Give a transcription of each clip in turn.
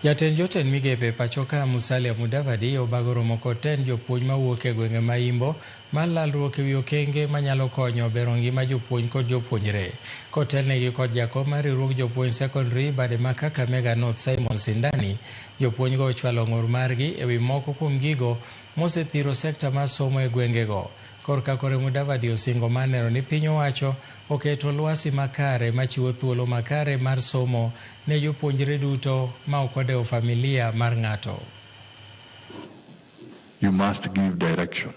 Jatend jotend migepe pachoka Musalia Mudavadi obago romo kod tend jopuonj mawuok e gwenge ma Imbo mar lalruok e wi okenge manyalo konyo bero ngima jopuonj kod jopuonjre. Kotelnegi kod jakom mar riwruog jopuonj secondary bade ma Kakamega North Simon Sindani, jopuonjgo ochwalo ng'ur margi e wi moko kuom gigo mosethiro sekta mar somo e gwengego. Korka kore Mudavadi osingo mar neno ni piny owacho oketo lwasi makare machiwo thuolo makare mar somo ne jopuonjre duto ma ok odewo familia mar ng'ato. You must give direction.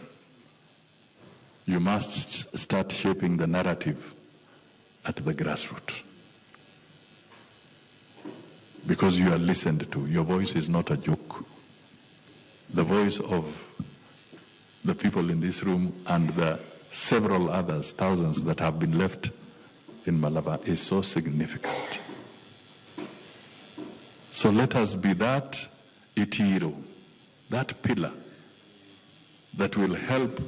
You must start shaping the narrative at the grassroots. Because you are listened to. Your voice is not a joke. The voice of the people in this room and the several others, thousands that have been left in Malaba is so significant. So let us be that itiro, that pillar that will help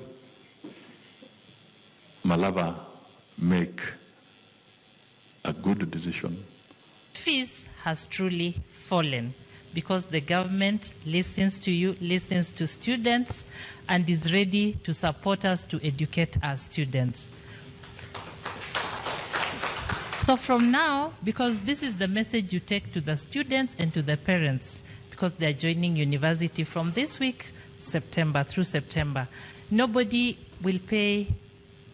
Malaba make a good decision. Fees has truly fallen because the government listens to you, listens to students, and is ready to support us to educate our students. So from now, because this is the message you take to the students and to the parents, because they're joining university from this week, September through September, nobody will pay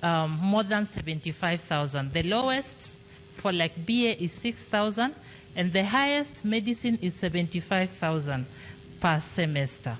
more than 75,000. The lowest for like BA is 6,000, and the highest medicine is 75,000 per semester.